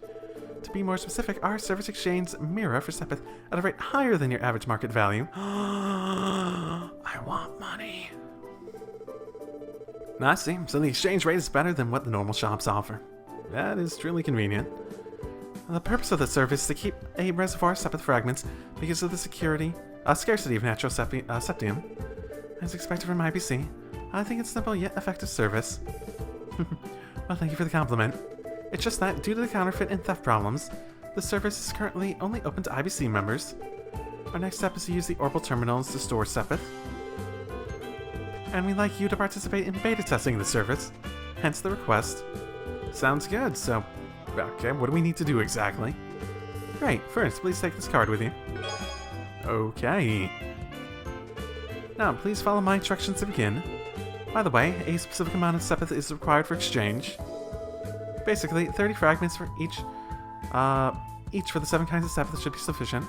To be more specific, our service exchanges mirror for Sepith at a rate higher than your average market value. I want money. I see. So the exchange rate is better than what the normal shops offer. That is truly convenient. The purpose of the service is to keep a reservoir of Sepith fragments because of the scarcity of natural septium. As expected from IBC, I think it's simple yet effective service. Well, thank you for the compliment. It's just that, due to the counterfeit and theft problems, the service is currently only open to IBC members. Our next step is to use the orbital terminals to store Sepith. And we'd like you to participate in beta testing the service, hence the request. Sounds good, so... Okay, what do we need to do exactly? Great, first, please take this card with you. Okay. Now, please follow my instructions to begin. By the way, a specific amount of Sepith is required for exchange. Basically, 30 fragments for each for the 7 kinds of Sepith should be sufficient.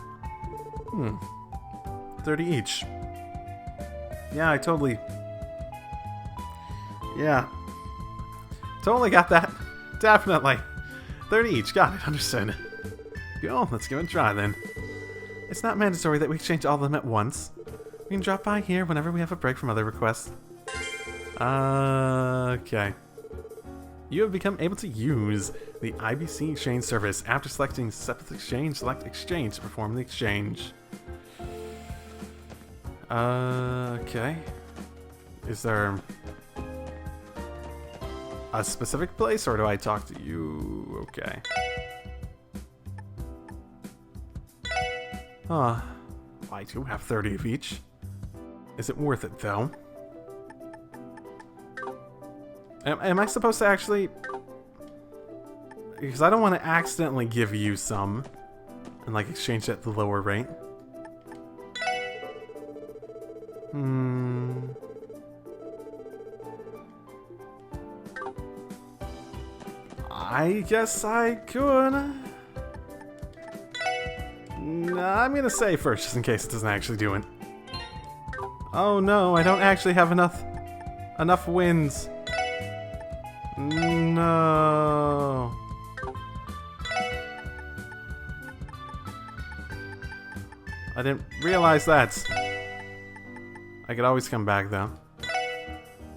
30 each. Yeah, I totally... Yeah. Totally got that. Definitely. 30 each. Got it. Understood. Cool. Let's give it a try then. It's not mandatory that we exchange all of them at once. We can drop by here whenever we have a break from other requests. Okay. You have become able to use the IBC exchange service. After selecting Sepith Exchange, select Exchange to perform the exchange. Okay. Is there a specific place, or do I talk to you? Okay. I do have 30 of each. Is it worth it, though? Am I supposed to actually... Because I don't want to accidentally give you some and, like, exchange it at the lower rate. I guess I could. Nah, I'm gonna say first, just in case it doesn't actually do it. Oh no, I don't actually have enough wins. No. I didn't realize that. I could always come back, though.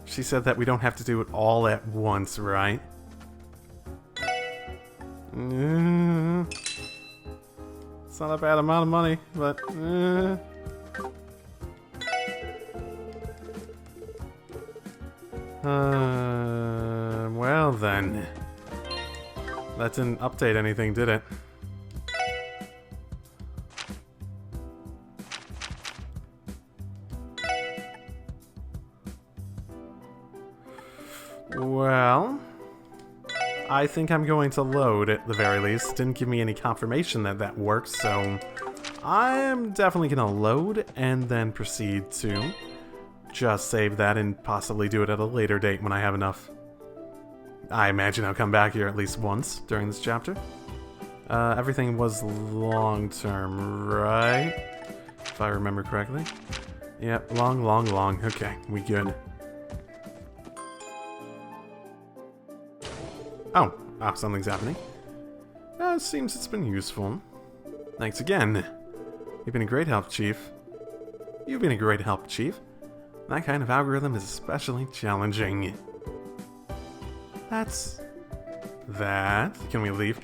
She said that we don't have to do it all at once, right? It's not a bad amount of money, but... well then. That didn't update anything, did it? Well, I think I'm going to load at the very least. Didn't give me any confirmation that that works, so I'm definitely going to load and then proceed to just save that and possibly do it at a later date when I have enough. I imagine I'll come back here at least once during this chapter. Everything was long-term, right? If I remember correctly. Yep, long. Okay, we good. Oh, something's happening. It seems it's been useful. Thanks again. You've been a great help, Chief. You've been a great help, Chief. That kind of algorithm is especially challenging. That's... that. Can we leave?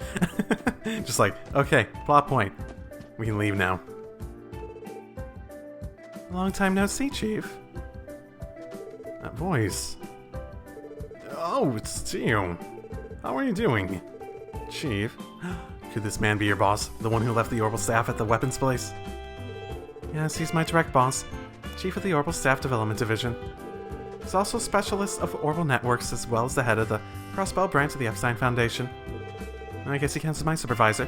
Just like, okay, plot point. We can leave now. Long time no see, Chief. That voice. Oh, it's you. How are you doing? Chief? Could this man be your boss? The one who left the Orbital staff at the weapons place? Yes, he's my direct boss. Chief of the Orbital Staff Development Division. He's also specialist of Orbital Networks as well as the head of the Crossbell branch of the Epstein Foundation. I guess he counts as my supervisor.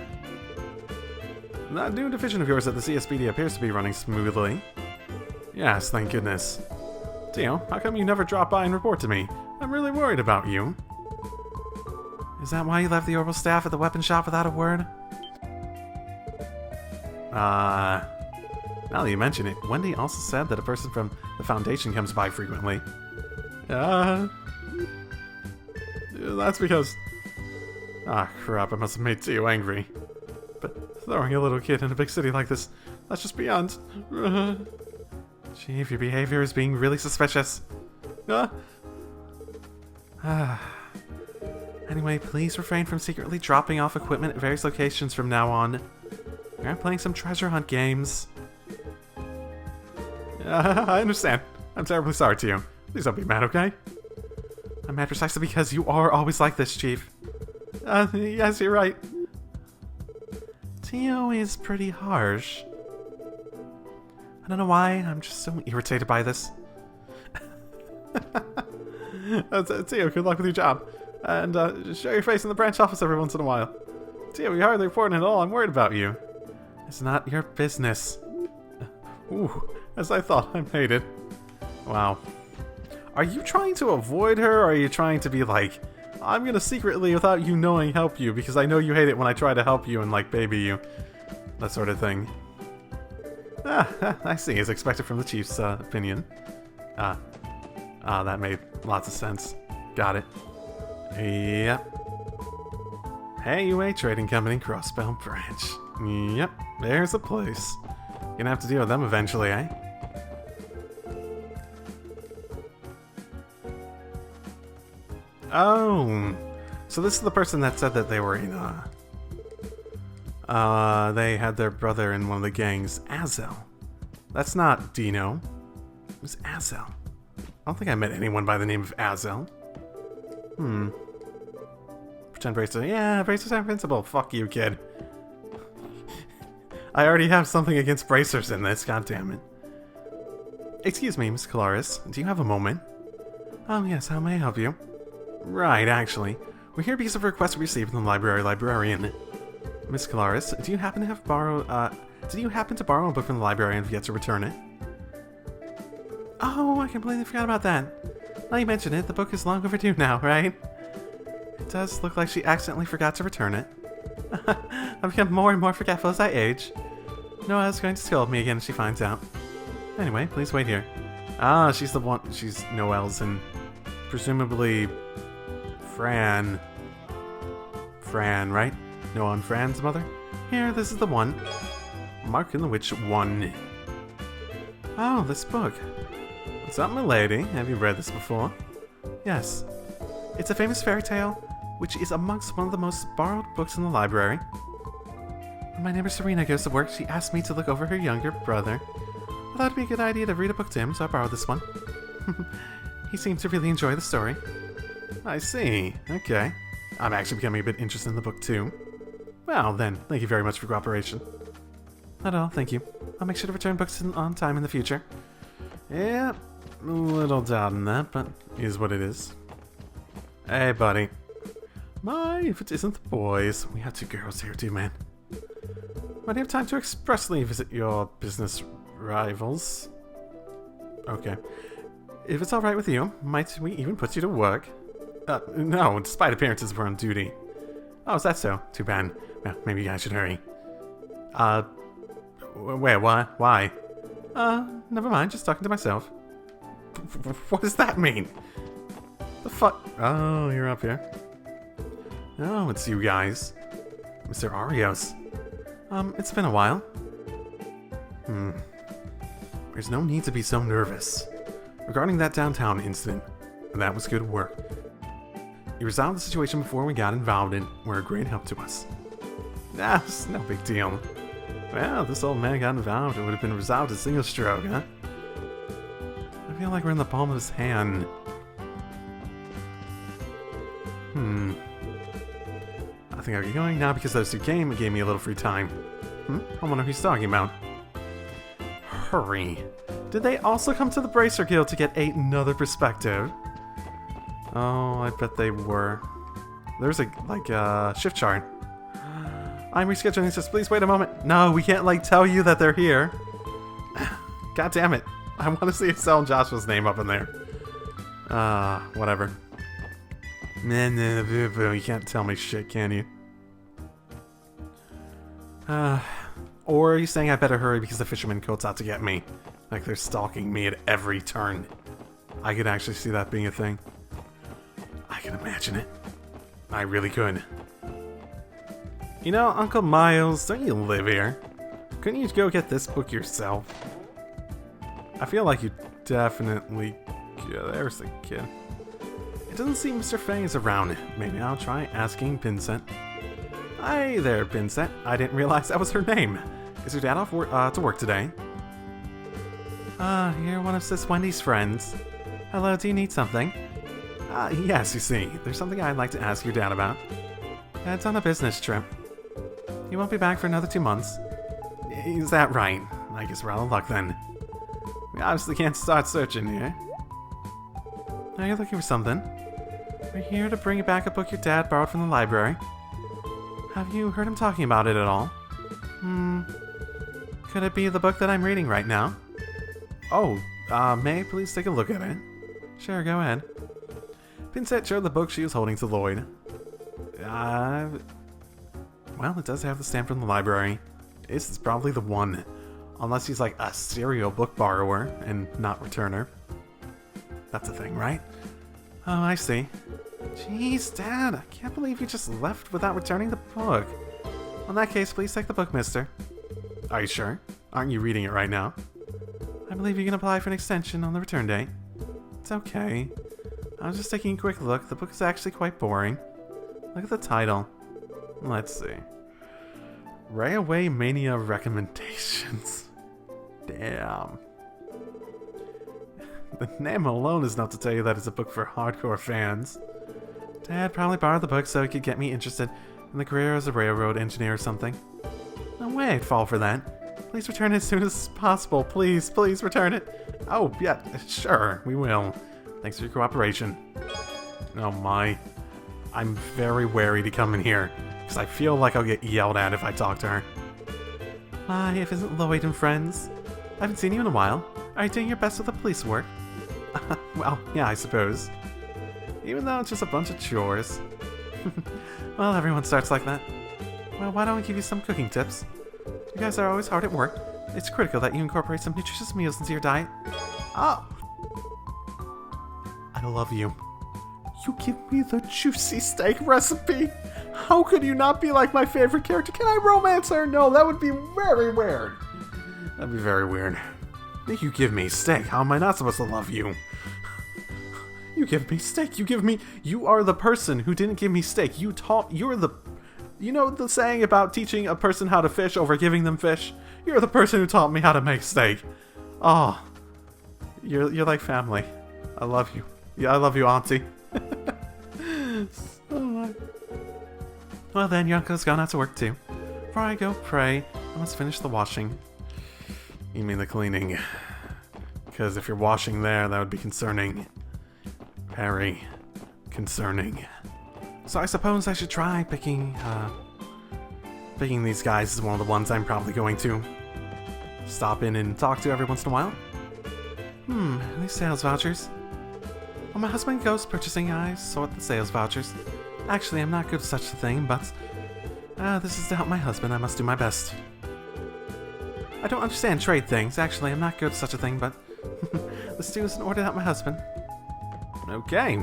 That new division of yours at the CSBD appears to be running smoothly. Yes, thank goodness. Dio, how come you never drop by and report to me? I'm really worried about you. Is that why you left the Orbital staff at the weapon shop without a word? Now that you mention it, Wendy also said that a person from the Foundation comes by frequently. That's because... ah, crap, I must have made Tio angry. But throwing a little kid in a big city like this, that's just beyond... Chief, your behavior is being really suspicious. Anyway, please refrain from secretly dropping off equipment at various locations from now on. We are playing some treasure hunt games. I understand. I'm terribly sorry to you. Please don't be mad, okay? I'm mad precisely because you are always like this, Chief. Yes, you're right. Tio is pretty harsh. I don't know why, I'm just so irritated by this. Tio, good luck with your job. And show your face in the branch office every once in a while. Tio, you're hardly important at all. I'm worried about you. It's not your business. Ooh, as I thought, I'm hated. Wow. Are you trying to avoid her, or are you trying to be like, I'm gonna secretly, without you knowing, help you, because I know you hate it when I try to help you and, like, baby you. That sort of thing. I see, as expected from the Chief's opinion. That made lots of sense. Got it. Yep. Hey, UA Trading Company, Crossbell Branch. Yep, there's a place. Gonna have to deal with them eventually, eh? Oh, so this is the person that said that they were in, they had their brother in one of the gangs, Azel. That's not Dino. It was Azel. I don't think I met anyone by the name of Azel. Pretend bracer. Yeah, bracers are invincible. Fuck you, kid. I already have something against bracers in this, god damn it. Excuse me, Miss Colaris. Do you have a moment? Oh yes, how may I help you? Right, actually. We're here because of a request we received from the librarian. Miss Claris, did you happen to borrow a book from the library and forget to return it? Oh, I completely forgot about that. Now you mention it, the book is long overdue now, right? It does look like she accidentally forgot to return it. I've become more and more forgetful as I age. Noelle's going to scold me again if she finds out. Anyway, please wait here. Ah, she's the one. She's Noelle's and presumably Fran. Fran, right? Noelle and Fran's mother? Here, this is the one. Marking the which one. Oh, this book. What's up, milady? Have you read this before? Yes. It's a famous fairy tale, which is amongst one of the most borrowed books in the library. When my neighbor Serena goes to work, she asked me to look over her younger brother. I thought it'd be a good idea to read a book to him, so I borrowed this one. He seemed to really enjoy the story. I see. Okay. I'm actually becoming a bit interested in the book, too. Well, then, thank you very much for cooperation. Not at all, thank you. I'll make sure to return books on time in the future. Yeah, a little doubt in that, but it is what it is. Hey, buddy. My, if it isn't the boys. We have two girls here, too, man. Might have time to expressly visit your business rivals. Okay. If it's alright with you, might we even put you to work? No, despite appearances, we're on duty. Oh, is that so? Too bad. Well, maybe you guys should hurry. Wait, what? Why? Never mind, just talking to myself. What does that mean? The fuck? Oh, you're up here. Oh, it's you guys. Mr. Arios. It's been a while. There's no need to be so nervous. Regarding that downtown incident, that was good work. You resolved the situation before we got involved and were a great help to us. It's no big deal. Well, if this old man got involved, it would have been resolved a single stroke, huh? I feel like we're in the palm of his hand. I think I'll get going now because those two came and gave me a little free time. I wonder who he's talking about. Hurry. Did they also come to the Bracer Guild to get another perspective? Oh, I bet they were. There's a shift chart. I'm rescheduling this. Please wait a moment. No, we can't tell you that they're here. God damn it. I want to see Estelle and Joshua's name up in there. Whatever. You can't tell me shit, can you? Or are you saying I better hurry because the fisherman coat's out to get me? Like they're stalking me at every turn. I could actually see that being a thing. I can imagine it. I really could. You know, Uncle Miles, don't you live here? Couldn't you go get this book yourself? I feel like you definitely... Yeah, there's the kid. It doesn't seem Mr. Fang is around. Maybe I'll try asking Pinsent. Hi there, Pinsent. I didn't realize that was her name. Is your dad off to work today? You're one of Sis Wendy's friends. Hello, do you need something? Yes, you see. There's something I'd like to ask your dad about. Dad's on a business trip. He won't be back for another 2 months. Is that right? I guess we're out of luck then. We obviously can't start searching here. Are you looking for something? We're here to bring you back a book your dad borrowed from the library. Have you heard him talking about it at all? Could it be the book that I'm reading right now? Oh, may I please take a look at it? Sure, go ahead. Pinsent showed the book she was holding to Lloyd. Well, it does have the stamp from the library. This is probably the one. Unless he's like a serial book borrower and not returner. That's a thing, right? Oh, I see. Jeez, Dad, I can't believe you just left without returning the book. In that case, please take the book, mister. Are you sure? Aren't you reading it right now? I believe you can apply for an extension on the return date. It's okay. I was just taking a quick look. The book is actually quite boring. Look at the title. Let's see. Railway Mania Recommendations. Damn. The name alone is enough to tell you that it's a book for hardcore fans. Dad probably borrowed the book so he could get me interested in the career as a railroad engineer or something. No way I'd fall for that. Please return it as soon as possible. Please, please return it. Oh, yeah, sure, we will. Thanks for your cooperation. Oh my. I'm very wary to come in here, because I feel like I'll get yelled at if I talk to her. My, if isn't Lloyd and friends? I haven't seen you in a while. Are you doing your best with the police work? Well, yeah, I suppose. Even though it's just a bunch of chores. Well, everyone starts like that. Well, why don't I give you some cooking tips? You guys are always hard at work. It's critical that you incorporate some nutritious meals into your diet. Oh! I love you. You give me the juicy steak recipe? How could you not be like my favorite character? Can I romance her? No, that would be very weird. That'd be very weird. You give me steak. How am I not supposed to love you? You give me steak. You are the person who didn't give me steak. You know the saying about teaching a person how to fish over giving them fish? You're the person who taught me how to make steak. Oh, you're like family. I love you. Yeah, I love you, Auntie. Well then, your uncle's gone out to work too. Before I go pray, I must finish the washing. You mean the cleaning? Because if you're washing there, that would be concerning. Very concerning. So I suppose I should try picking these guys as one of the ones I'm probably going to stop in and talk to every once in a while. These sales vouchers. When my husband goes purchasing, I sort the sales vouchers. Actually, I'm not good at such a thing, but this is to help my husband. I must do my best. I don't understand trade things. Actually, I'm not good at such a thing, but this too is in order to help my husband. Okay.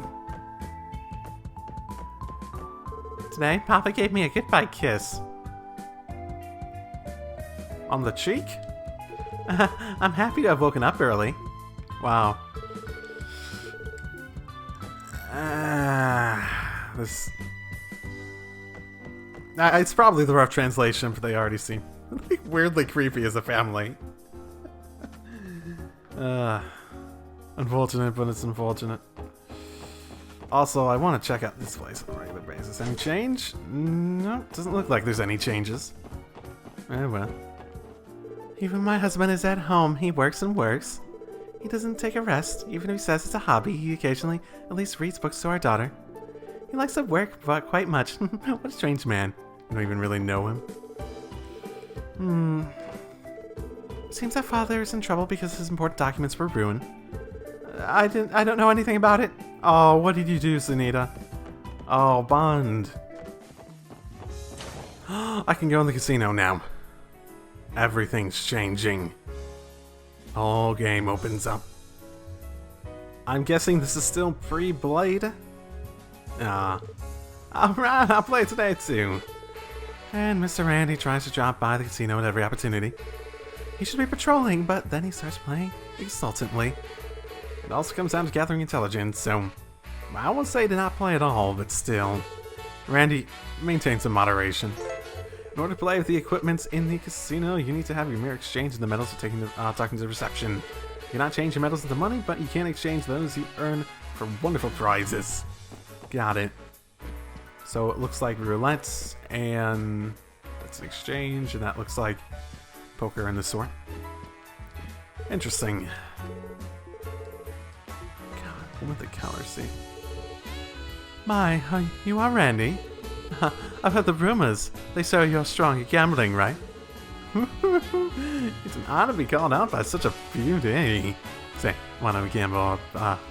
Today, Papa gave me a goodbye kiss. On the cheek? I'm happy to have woken up early. Wow. This... it's probably the rough translation, but they already seem weirdly creepy as a family. Unfortunate, but it's unfortunate. Also, I want to check out this place on a regular basis. Any change? No, doesn't look like there's any changes. Oh well. Even my husband is at home. He works and works. He doesn't take a rest. Even if he says it's a hobby, he occasionally at least reads books to our daughter. He likes to work but quite much. What a strange man. You don't even really know him. Seems that father is in trouble because his important documents were ruined. I don't know anything about it. Oh, what did you do, Sunita? Oh, Bond. I can go in the casino now. Everything's changing. Whole game opens up. I'm guessing this is still pre-Blade? Alright, I'll play today too. And Mr. Randy tries to drop by the casino at every opportunity. He should be patrolling, but then he starts playing exultantly. It also comes down to gathering intelligence, so I won't say to not play at all, but still. Randy, maintain some moderation. In order to play with the equipment in the casino, you need to have your mere exchange of the medals for talking to the reception. You cannot change your medals into money, but you can exchange those you earn for wonderful prizes. Got it. So it looks like roulette, and that's an exchange, and that looks like poker and the sort. Interesting. God, what would the color see? My, you are Randy? I've heard the rumors. They say you're strong at gambling, right? It's an honor to be called out by such a beauty. Say, why don't we gamble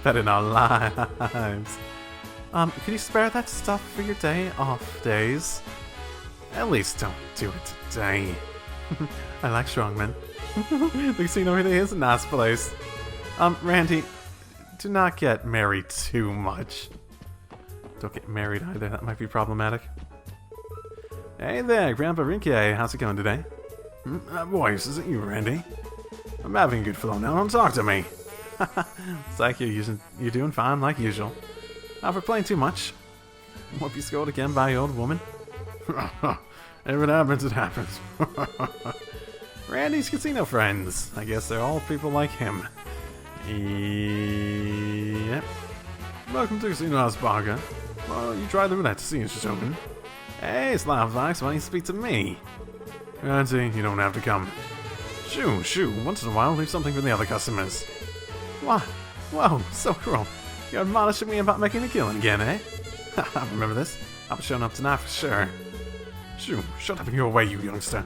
bet in our lives? Could you spare that stuff for your day off days? At least don't do it today. I like strongmen. The casino really is a nice place. Randy, do not get married too much. Don't get married either, that might be problematic. Hey there, Grandpa Rinke, how's it going today? That voice, is it you, Randy? I'm having a good flow now, don't talk to me. It's like you're doing fine, like usual. Not for playing too much. Won't be scolded again by your old woman. If it happens, it happens. Randy's casino friends. I guess they're all people like him. Yep. Welcome to Casino House Barga. Well, you try the roulette to see if she's open. Hey, Slavvax, why don't you speak to me? Auntie, you don't have to come. Shoo, once in a while leave something for the other customers. What? Whoa, so cruel. You're admonishing me about making a killing again, eh? I remember this. I'll be showing up tonight for sure. Shoo, shut up in your way, you youngster.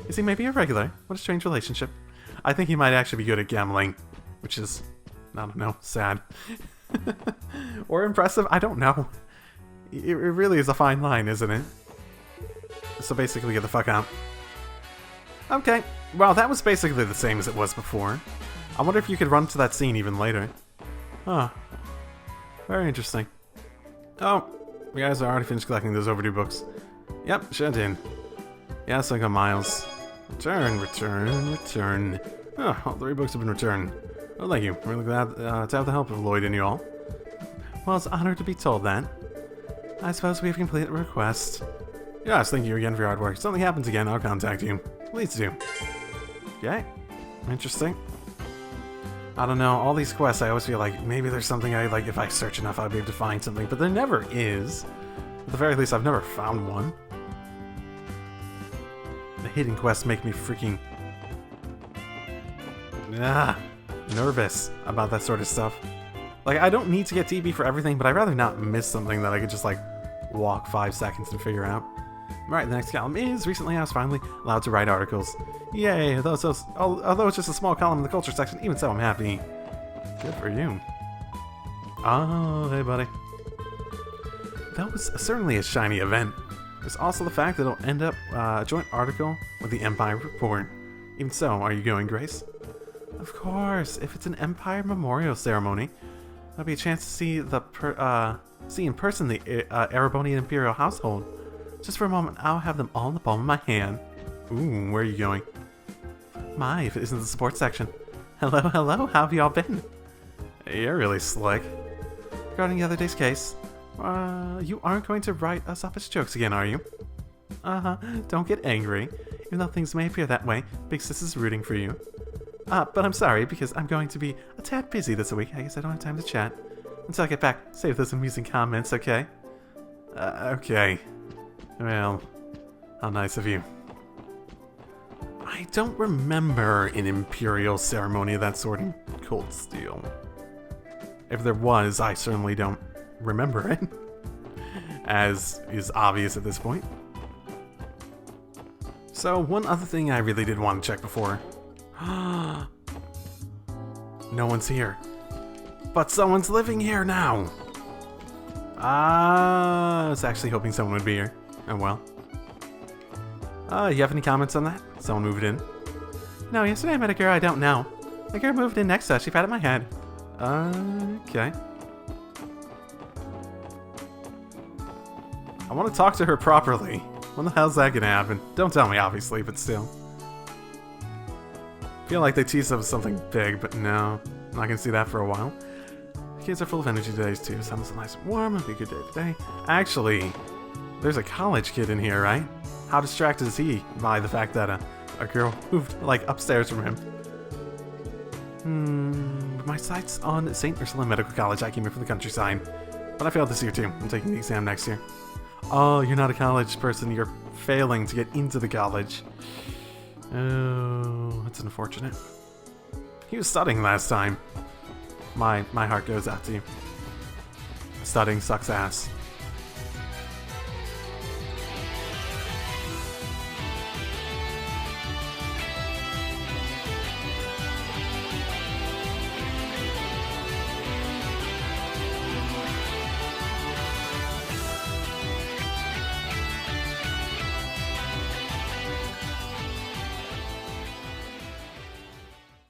Is he maybe a regular? What a strange relationship. I think he might actually be good at gambling, which is, I don't know, sad. Or impressive, I don't know. It really is a fine line, isn't it? So basically, get the fuck out. Okay, well, that was basically the same as it was before. I wonder if you could run to that scene even later. Huh. Very interesting. Oh, you guys are already finished collecting those overdue books. Yep, sure did. Yes, I got Miles. Return, return, return. Oh, all 3 books have been returned. Oh, thank you. Really glad to have the help of Lloyd and you all. Well, it's an honor to be told that. I suppose we have completed the request. Yes, thank you again for your hard work. If something happens again, I'll contact you. Please do. Okay. Interesting. I don't know, all these quests, I always feel like maybe there's something like if I search enough I'll be able to find something, but there never is. At the very least, I've never found one. The hidden quests make me freaking... nervous about that sort of stuff. Like, I don't need to get TB for everything, but I'd rather not miss something that I could just, like, walk 5 seconds and figure out. Right, the next column is, recently I was finally allowed to write articles. Yay, although it's just a small column in the culture section, even so I'm happy. Good for you. Oh, hey buddy. That was certainly a shiny event. There's also the fact that it'll end up a joint article with the Empire Report. Even so, are you going, Grace? Of course, if it's an Empire Memorial Ceremony, there'll be a chance to see see in person the Erebonian Imperial household. Just for a moment, I'll have them all in the palm of my hand. Ooh, where are you going? My, if it isn't the sports section. Hello, hello, how have you all been? You're really slick. Regarding the other day's case, you aren't going to write us up as jokes again, are you? Don't get angry. Even though things may appear that way, Big Sis is rooting for you. But I'm sorry, because I'm going to be a tad busy this week. I guess I don't have time to chat. Until I get back, save those amusing comments, okay? Okay. Well, how nice of you. I don't remember an Imperial ceremony of that sort in Cold Steel. If there was, I certainly don't remember it. As is obvious at this point. So, one other thing I really did want to check before. No one's here. But someone's living here now! I was actually hoping someone would be here. Oh well. You have any comments on that? Someone moved in. No, yesterday I met a girl I don't know. The girl moved in next to us. She patted my head. Okay. I want to talk to her properly. When the hell's that gonna happen? Don't tell me, obviously, but still. Feel like they teased up with something big, but no. I'm not gonna see that for a while. The kids are full of energy today, too. Sounds nice and warm. It'll be a good day today. Actually, there's a college kid in here, right? How distracted is he by the fact that a girl moved, like, upstairs from him? My sight's on St. Ursula Medical College. I came here from the countryside. But I failed this year, too. I'm taking the exam next year. Oh, you're not a college person. You're failing to get into the college. Oh, that's unfortunate. He was studying last time. My heart goes out to you. Studying sucks ass.